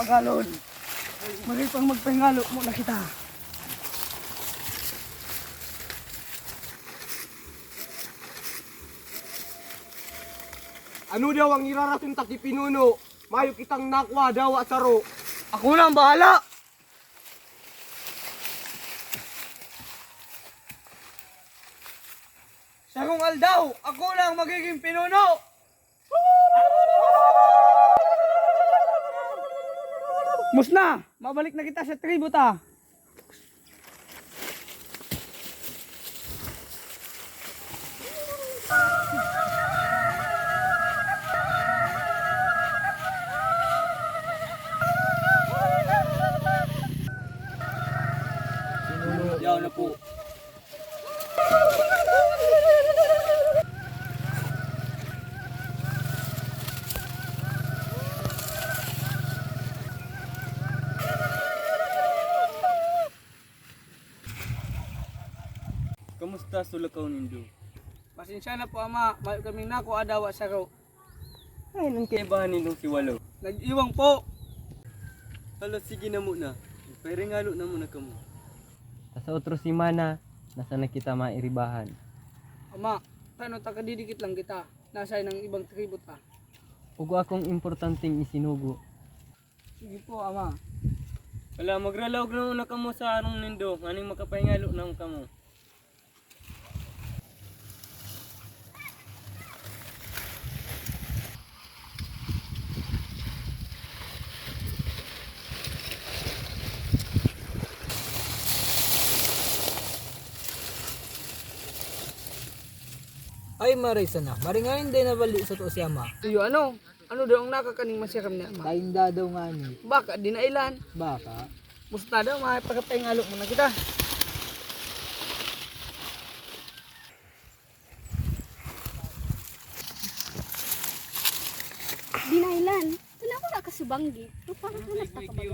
agalon. Magipang magpahingalo muna kita. Ano daw ang irarating taki pinuno? Mayo kitang nakwa daw at saro. Ako na ang bahala. Sarong aldaw, ako lang magiging pinuno. Musna, mabalik na kita sa tribo ta. Yaw na po. Kamusta sulakaw nindo? Pasensya na po ama, mayo kami nako adawa sa raw. Ay, nang kaibahan nindong si Walo. Nag-iwang po. Hala, sige na muna. Paringalo na muna kamo. Sa otro simana, nasa na kita mairibahan. Ama, tano takadidikit lang kita. Nasay ng ibang tribo ta. Ugo akong importanteng isinugo. Sige po ama. Wala, magralawag na muna kamo sa anong nindo. Aning makapahingalo na kamo. Ay marisa na, maringayin din na bali sa to si ama. Iyo ano? Ano daw ang nakakaning masiram niya ama? Kain daw nga ni, Baka di na ilan. baka. Musta daw makapagpahingalo muna kita. Dinailan. Tinapon na kasubanggi. Parang hanap na kabaga.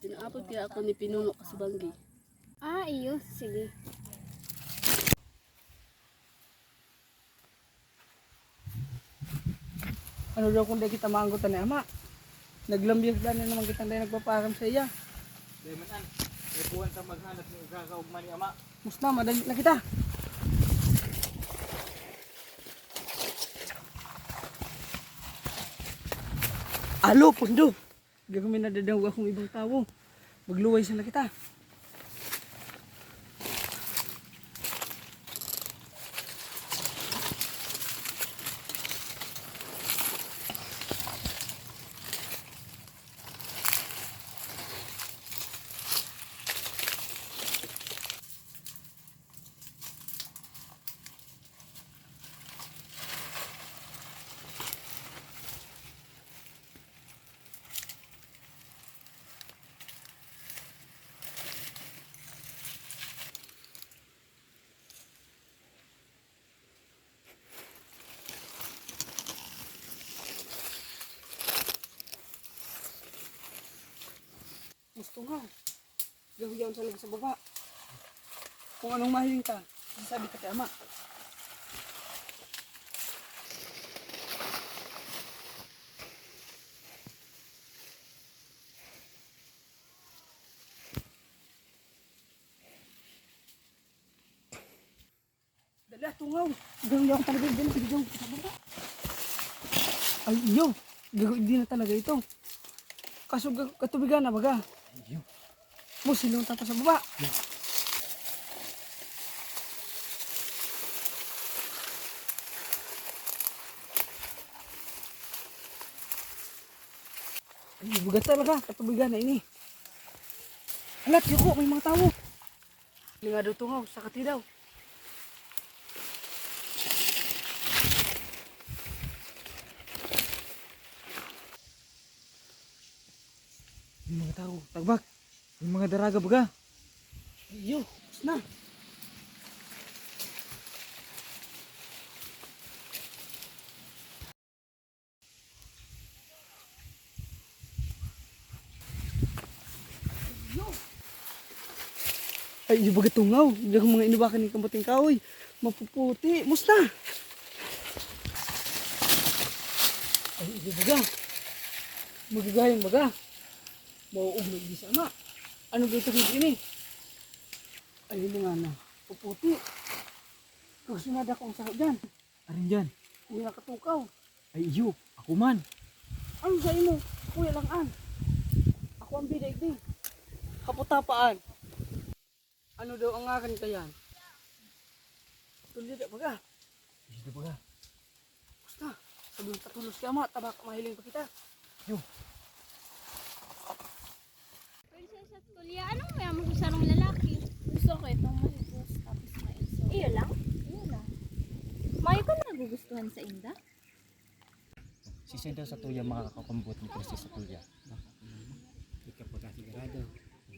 Tinapon kaya ako ni Pinuno Kasubanggi. Ah, iyo. Sige. Ano daw kung di kita maanggutan ni ama? Naglambiyas na naman kita tayo nagpaparam sa iya. Demanan, ipuan sa maghanap ng gagaugman ni ama. Musta, madali na kita. Alo, pundo. Gagawin na dadawag akong ibang tao. Magluway sila kita. Gusto nga. Gawin sa lang sa baba. Kung anong mahiling ka, sabi ka kay ama. Dali, tungaw. Gawin ako talaga din. Gawin sa baba. Ay, iyo. Gawin din na talaga ito. Kaso katubigan na baga. Mo silong tapos sa baba. Ay, bugat talaga. Katubigan na ini. Alat, yuko. May mga tao. Lingado tungaw. Sakati daw. Yung mga tao, tagbak. Yung mga daraga baga. Iyo, na. Ay, yung baga tungaw. Yung mga inubakan ng kamuting kahoy. Mapuputi. Musta? Ay, yung baga. Magagayang baga. Mauog na di sama. Ano ba ito ini? Ay, hindi nga na. Puputi. Kung sinada ko ang sakit dyan. Arin dyan. Hindi nakatukaw. Ay iyo, ako man. Ano sa imo? Kuya lang an. Ako ang biday di. Kaputapaan. Ano daw ang akin kayan? Tuloy na baga. Dito baga. Basta. Sabi ng katulos ka ama. Tabak mahiling pa kita. Prinsesa Tulia, anong may magusarong lalaki? Gusto ko itong mahigos tapos maiso. Iyo lang? Iyo lang. Mayo ka na nagugustuhan sa inda? Sisi daw sa tuya makakakambot ni Princess sa tuya. Hindi ka pagkasigurado.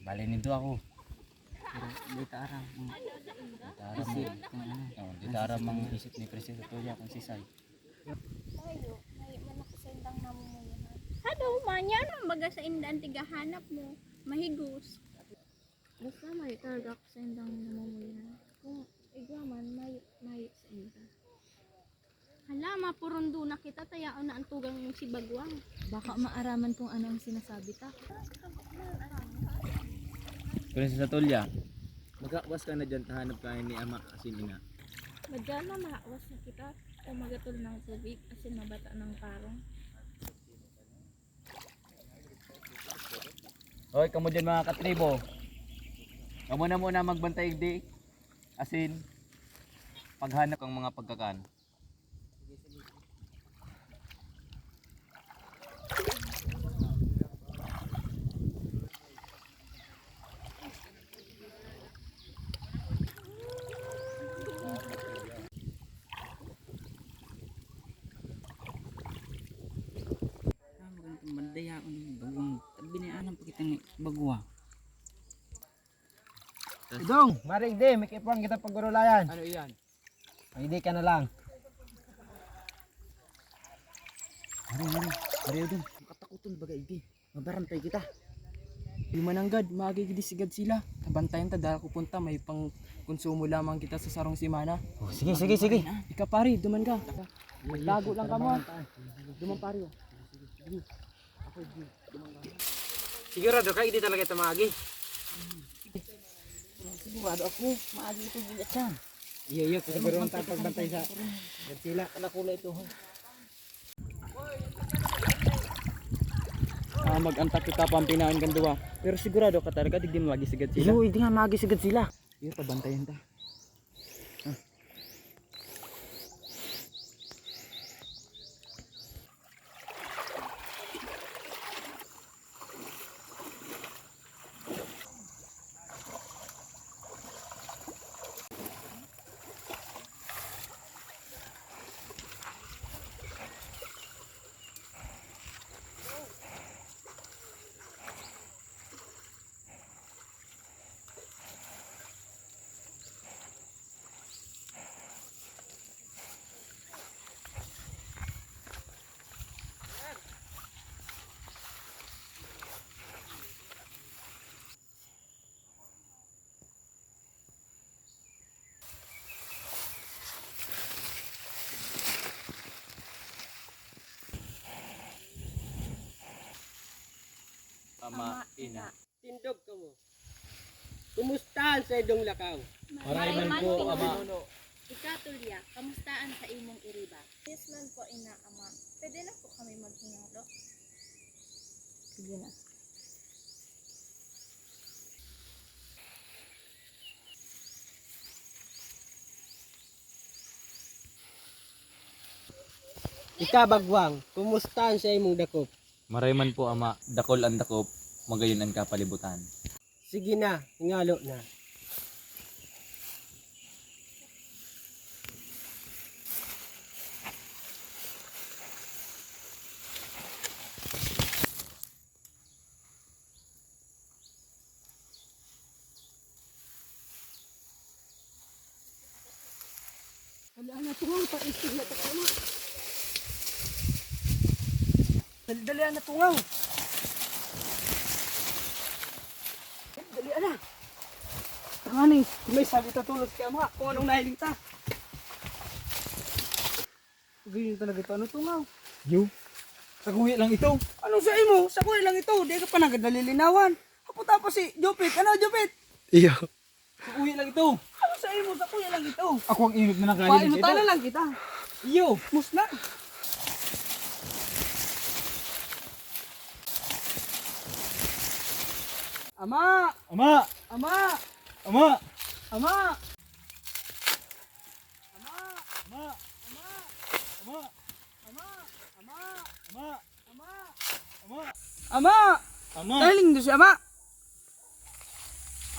Bali nito ako. Dito aram. Dito aram mang isip ni Princess sa tuya kung sisay. Mayo, may manak sa indang namumuyahan. Hado, manya nang baga sa indaan tigahanap mo. Mahigos. Basta mayo talaga ako sa indang namumuyahan. Kung igwaman, mayo sa inda. Hala, mapurundo na kita. Tayaon na ang tugang mong si Bagwang. Baka maaraman kung ano ang sinasabi ta. Princess sa tuya. Magkakwas ka na dyan, tahanap ka ni ama asin ina. Madyan na mahawas na kita. O magatol ng tubig asin mabata ng parong. Hoy, kamo dyan mga katribo. Kamo na muna magbantay di. Asin. Paghanap ang mga pagkakan. Mandaya ko ng bagong binayaan pa kita ng bagwa. Idong, marig di, may kipang kita pagurulayan. Ano iyan? Hindi ka na lang. Ari dun. Katakuton bagay di. Mabarantay kita. Di mananggad. Magigidi sigad sila. Tabantayan ta. Dahil pupunta. May pang konsumo lamang kita sa sarong simana. Oh, sige. Ika pari. Duman ka. Maglago lang ka mo. Duman pari. Sigurado ka, hindi talaga ito maagi. Sigurado ako. Maagi ito bilat siya. Iyo, siguro ang pagbantay sa sila. Kalakula ito. Mag-antak kita pampinaan kan duwa. Pero sigurado ka talaga. Di din lagi sigad sila. Hindi nga maagi sigad sila. Iyo, tabantayan ta. Ama, ina. Tindog ka mo. Kumustahan sa idong lakaw? Marayman po, ama. Ika, Tulia, kamustaan sa imong iriba? Yes man po ina ama. Pwede na po kami maghingalo. Sige na. Ika Bagwang, kumustahan sa imong dakop? Marayman po ama, dakol ang dakop, magayon ang kapalibutan. Sige na, ingalo na. Wala na tungaw. Paistig na ito. Dali-dalian na tungaw. Dalian na. Tangani, may sabi tatulog kaya mga kung anong nahiling ta. Ganyan talaga ito. Ano tungaw? Yo. Sa kuya lang ito. Anong sa imo? Sa kuya lang ito. Di ka pa nagadalilinawan. Haputa pa si Jupit. Ano, Jupit? Iyo. Sa kuya lang ito. Ano sa imo? Sa kuya lang ito. Ako ang inot na nakalilig ito. Painutala lang kita. Iyo. Musna. Ama! Ama! Ama! Ama! Ama! Ama! Ama! Ama! Ama! Ama! Ama! Ama! Galing doon si Ama!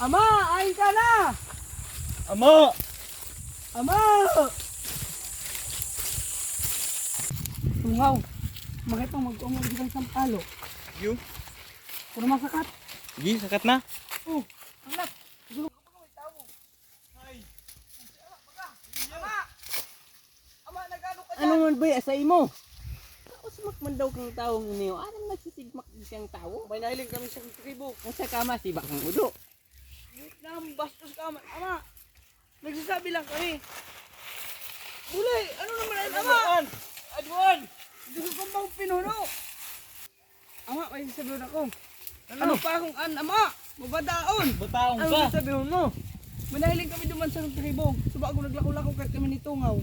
Ama! Ayin ka na! Ama! Ama! Tungaw. Bakit ang mag-umag ng sampalo? Yo. Puro masakat. Sige, sakat na. Oh, anak. Gulo ka pa may tao. Ama! Ama, nagano ka dyan? Ano man ba sa imo? Usmak man daw kang taong iniyo. Anong nagsisigmak siyang tao? May nahiling kami sa tribo. Ang sa kama si bakang udo. Vietnam, bastos ka. Ama, nagsasabi lang kami. Bulay, ano naman yan, Ama? Adwan! Gusto kong bang pinuno. Ama, may sasabihin ako. Ano pa akong Ama? Mabadaon! Bataong Ano ka. sasabihin mo? Manahiling kami duman sa tribo. So bago naglako-lako kahit kami ni Tungaw.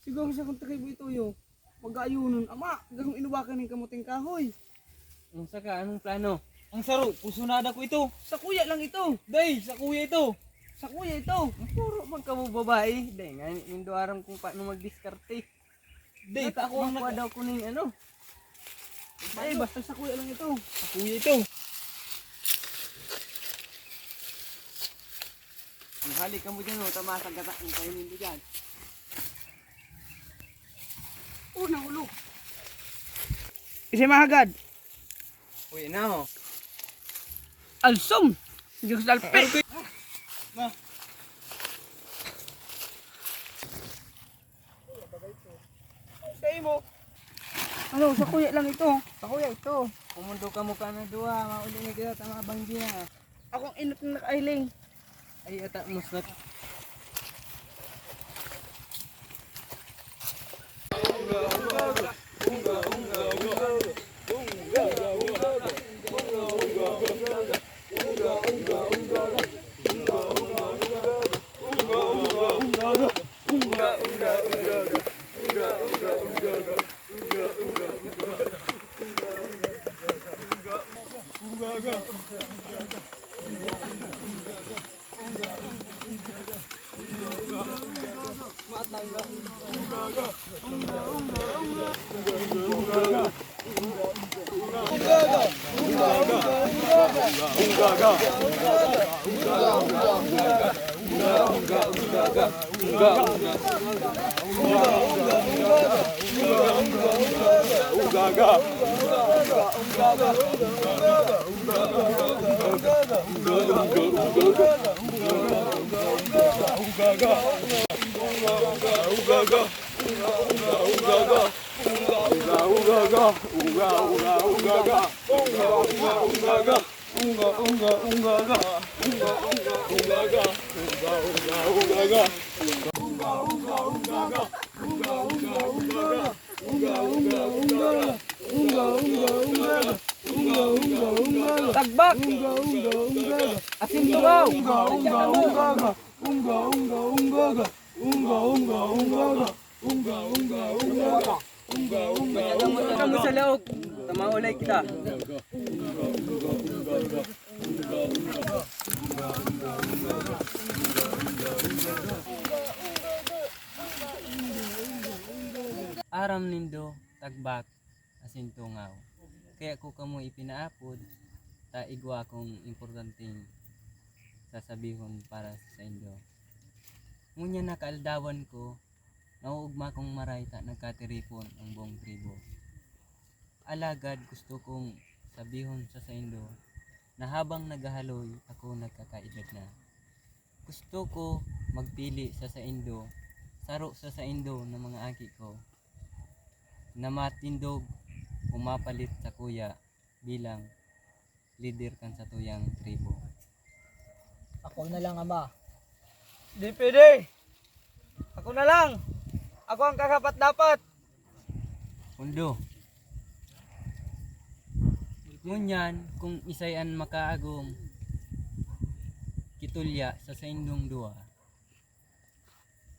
Siguro sa kong tribo ito yo. Mag-aayunon. Ama, gagawin inuwakan ng kamuting kahoy. Ang saka, anong plano? Ang saro, pusunada ko ito. Sa kuya lang ito. Day, sa kuya ito. Sa kuya ito. Puro magkamo babae. Dahil nga, nindo aram kung paano mag-diskarte. Day, Naka ako ang ako daw ko ng ano. Ay, basta sa kuya lang ito. Sa kuya ito. Halik ka mo dyan, oh. Tamasag ka ang kainin mo dyan. Unang ulo. Kasi mahagad. Uy, na ho. Alsom. Hindi ko sa alpe. Ma. Sa imo. Ano, sa kuya lang ito. Sa kuya, ito. Kumundo ka mo ka na duwa. Mauli na kita, tama banggi na. Akong inot na nakailing. Ay, ata, musnat. Tagbak. Asin tugaw. Ito mo sa laog. Tamaulay kita. Aram nindo, tagbak, asin tungaw. Kaya ko kamo ipinaapod, ta igwa akong importanteng sasabihon para sa indo. Ngunya nakaaldawan ko, nauugma kong maray ta nagkatiripon ang buong tribo. Alagad gusto kong sabihon sa indo na habang naghahaloy ako nagkakaedad na. Gusto ko magpili sa indo, saro sa indo ng mga aki ko na matindog umapalit sa kuya bilang leader kan sa tuyang tribo. Ako na lang, Ama. Di pwede. Ako na lang. Ako ang kakapat dapat. Pundo, Ngunyan kung isayan makaagom kitulya sa saindong dua.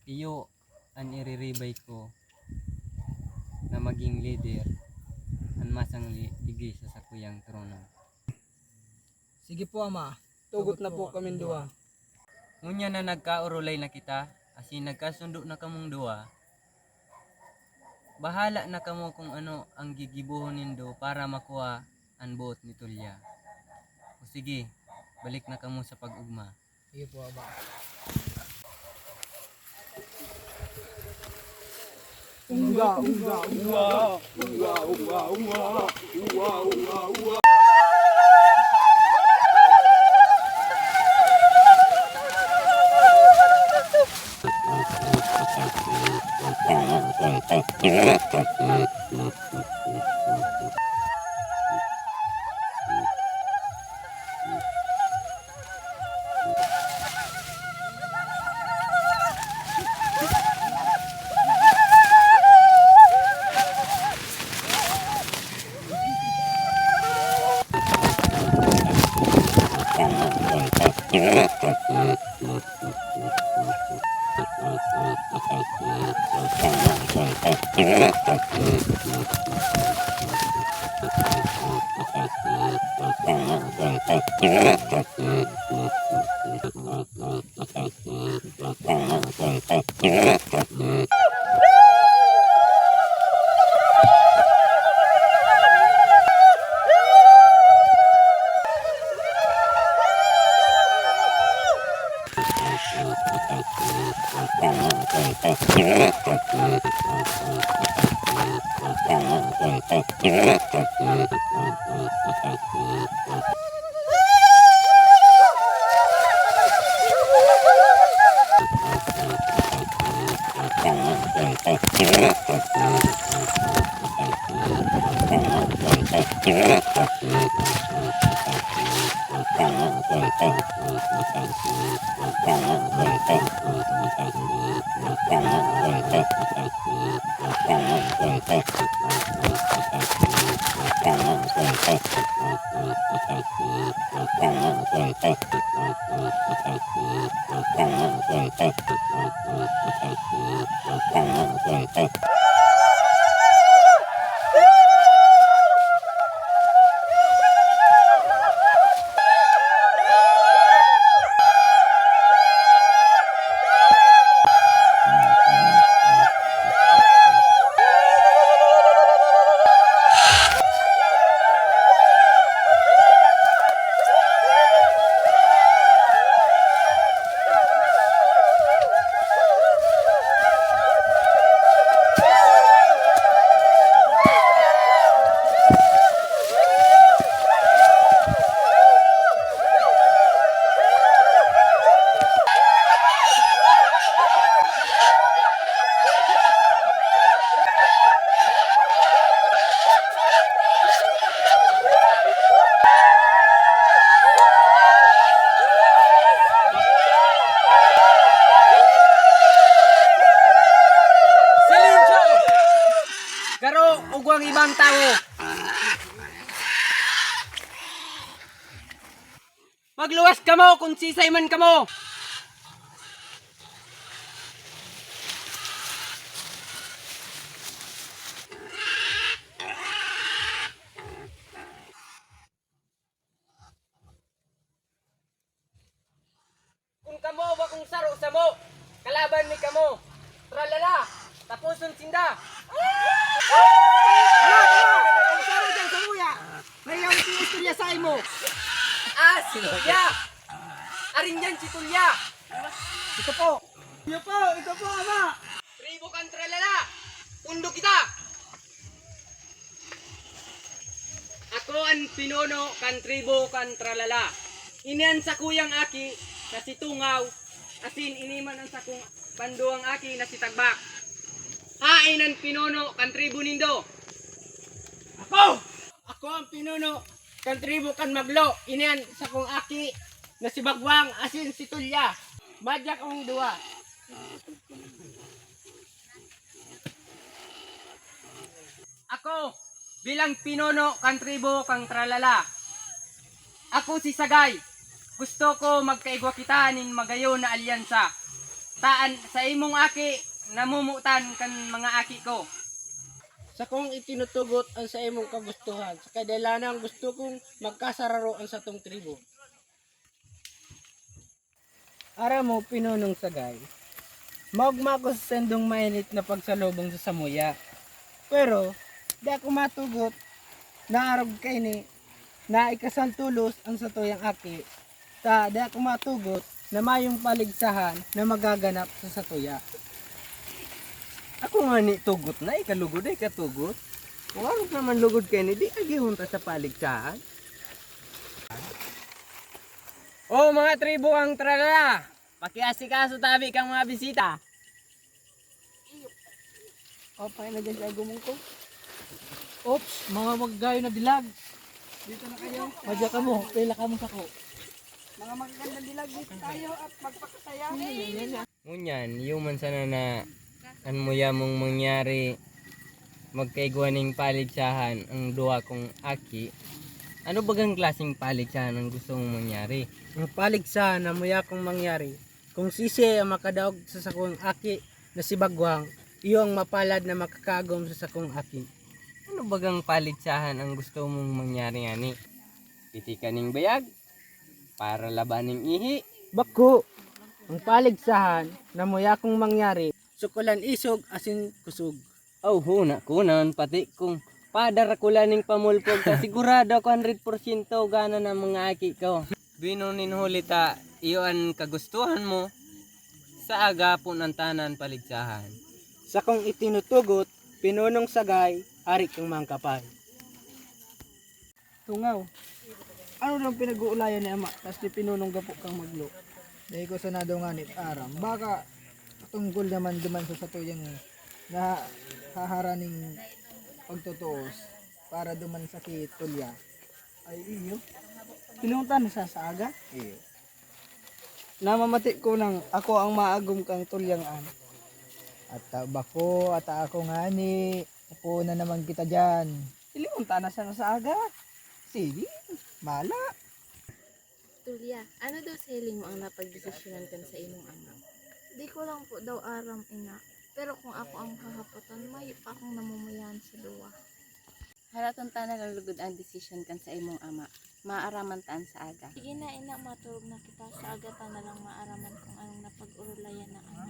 Iyo an iriribay ko na maging leader an masang ligi sa sakuyang trono. Sige po ama, tugot na po kami duwa. Ngunya na nagkaurulay na kita, asin nagkasundo na kamong duwa. Bahala na kamo kung ano ang gigibuhon nindo para makuha ang buot ni Tulya. O sige, balik na kamo sa pag-ugma. Sige po ama. Garo ug ang ibang tawo. Magluwas kamo kung sisay man kamo. Kung kamo ba kung saro sa mo, kalaban ni kamo. Tralala, tapuson sinda. Ang saro dyan sa luya. Mayaw si istorya sa imo. Si Tulya. Arin yan si Tulya. Ito po. Ito po, ama. Tribo kan tralala. Pundo kita. Ako ang pinuno kan tribo kan tralala. Inian sa kuyang aki na si Tungaw. Asin iniman ang sakong panduang aki na si Tagbak. Hain ang pinuno kan tribo nindo. Ako ang pinuno kan tribo kan Maglo. Inian sa kong aki na si Bagwang asin si Tulya. Madyak ang dua. Ako, bilang pinuno kang tribo kang tralala. Ako si Sagay. Gusto ko magkaigwa kita nin magayon na alyansa. Taan sa imong aki, namumutan kan mga aki ko. Sa kong itinutugot ang sa imong kagustuhan, sa kadalanan gusto kong magkasararo ang sa tong tribo. Ara mo, pinunong Sagay. Maugma ko sa sendong mainit na pagsalubong sa Samuya. Pero, di ako matugot na arog kay ni na ikasal tulos ang satuyang aki. Ta, di ako matugot na mayong paligsahan na magaganap sa satuya. Ako nga ni tugot na, ikalugod ay katugot. Kung ano naman lugod kayo ni, di agihunta sa paligsahan. O mga tribo ang tralala, pakiasikaso tabi kang mga bisita. O, pahay na dyan sa agumong ko. Oops, mga maggayo na dilag. Dito na kayo. Madya ka mo, pila ka mo sa ko. Mga magagandang dilag dito tayo at magpakasaya. Ngunyan, human sana na an muya mong mangyari magkaigwaning paligsahan ang duwa kong aki. Ano bagang klaseng paligsahan ang gusto mong mangyari? Ang paligsahan na muya kong mangyari. Kung sisi ang makadaog sa sakong aki na si Bagwang, iyo ang mapalad na makakagom sa sakong aki. Ano bagang paligsahan ang gusto mong mangyari ani? Pitikaning bayag? Para labaning ihi? Bako, ang paligsahan na muya kong mangyari, sukulan isog asin kusog. Oh, huna ko naman pati kung padarakulan ng pamulpog ka sigurado ako 100% gana ng mga aki ko. Binunin hulita, iyo ang kagustuhan mo sa agapon ng tanan paligsahan. Sa kong itinutugot, pinunong Sagay, ari kang mangkapal. Tungaw, ano nang pinag-uulayan ni ama, tas di pinunong gapo kang maglo? Dahil ko sa nadunganit aram. Baka tungkol naman duman sa satuyang na haharaning pagtutuos para duman sa kitulya. Ay iyo, pinuntan sa aga? Iyo. Namamati ko nang ako ang maagom kang tulyangan. At bako at ako nga ni upo na naman kita dyan. Ilimunta na siya sa aga. Sige, mala. Tulya, ano daw sa hiling mo ang napagdesisyonan kan sa imong ama? Di ko lang po daw aram ina. Pero kung ako ang hahapotan, may pa akong namumuyan sa duwa. Halatong tanan ang lugod ang desisyon kan sa imong ama. Maaraman taan sa aga. Sige na ina, matulog na kita sa agatan na lang maaraman kung anong napag-urulayan na ama.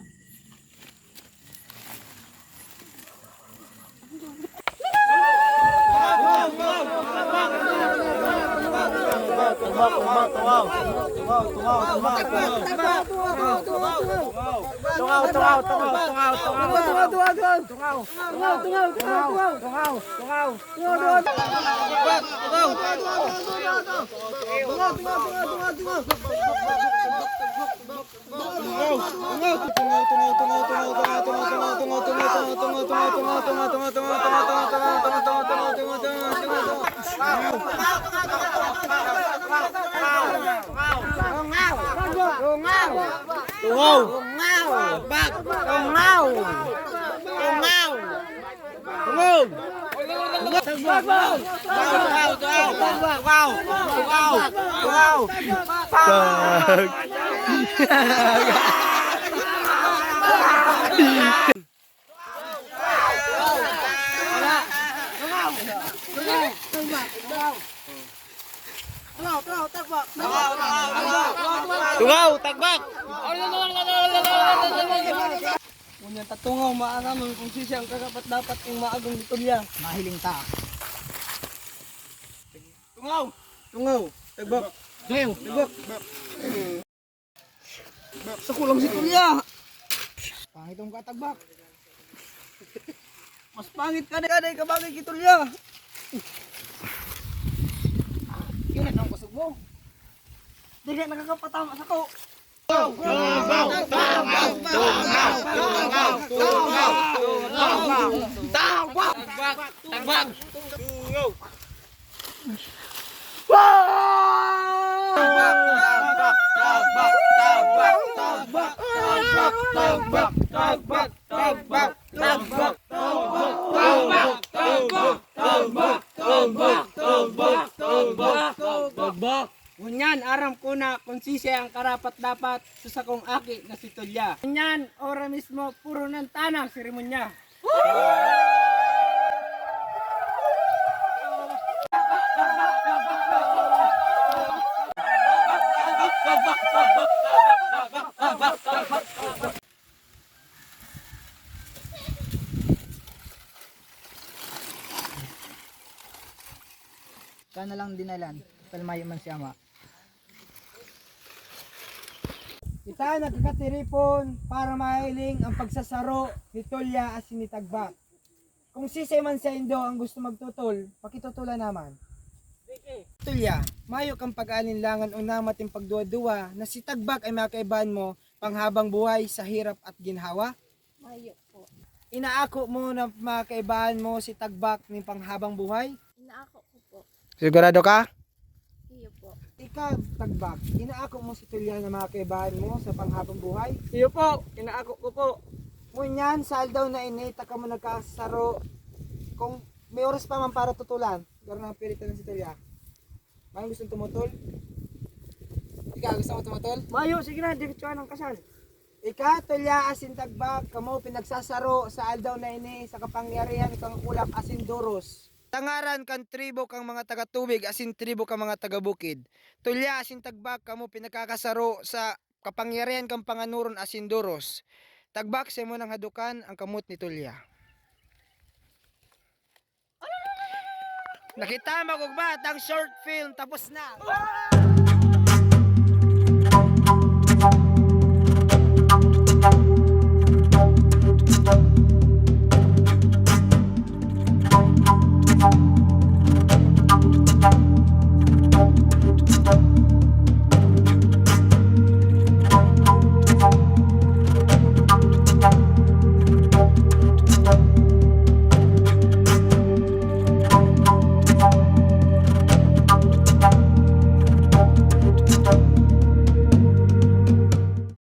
Ngunyan tatungaw maaraman kung sisi ang kagapat dapat yung maagong tulya. Mahiling ta. Tungaw, tagbak. Tagbak. Sa kulang si tulya. Pangitong katagbak. Mas pangit ka na ka bagay kitulya. Yun ang kusog mo. Dili nakakapatama sa ko. Ngunyan, aram ko na kung sisi ang karapat-dapat sa sakong aki na si Tulya. Ngunyan, ora mismo, puro ng tanang seremonya. Kana lang dinalan, kalmayo man si ama. Kita nagkakatiripon para mahiling ang pagsasaro ni Tulya at sinitagbak. Kung sisay man sa Indo ang gusto magtutol, pakitutulan naman. Tulya, mayo kang pag-alinlangan o namating pagduwa-duwa na si Tagbak ay makaibahan mo panghabang buhay sa hirap at ginhawa. Mayo po. Inaako mo na makaibahan mo si Tagbak ng panghabang buhay. Inaako ko po. Sigurado ka? Iyo po. Ikaw, Tagbak, inaako mo si Tulya na makaibahan mo sa panghabang buhay. Iyo po, inaako ko po. Ngunyan, sa aldaw na ini, taka mo nagkasaro. Kung may oras pa man para tutulan, gano'n ang pilitan ng si Tulya. May gustong tumutol? Ikaw, gusto mo tumutol? Mayo, sige na, diretsuhan ang kasal. Ika, Tulya, asin Tagbak, kamo pinagsasaro sa aldaw na ini, sa kapangyarihan kang ulap asin duros. Tangaran kan tribo kang mga taga-tubig, asin tribo kang mga taga-bukid. Tulya, asin Tagbak, kamo pinagkakasaro sa kapangyarihan kang panganuron asin duros. Tagbak sa mo ng hadukan ang kamot ni Tulya. Nakita mo kung ba, ang short film tapos na.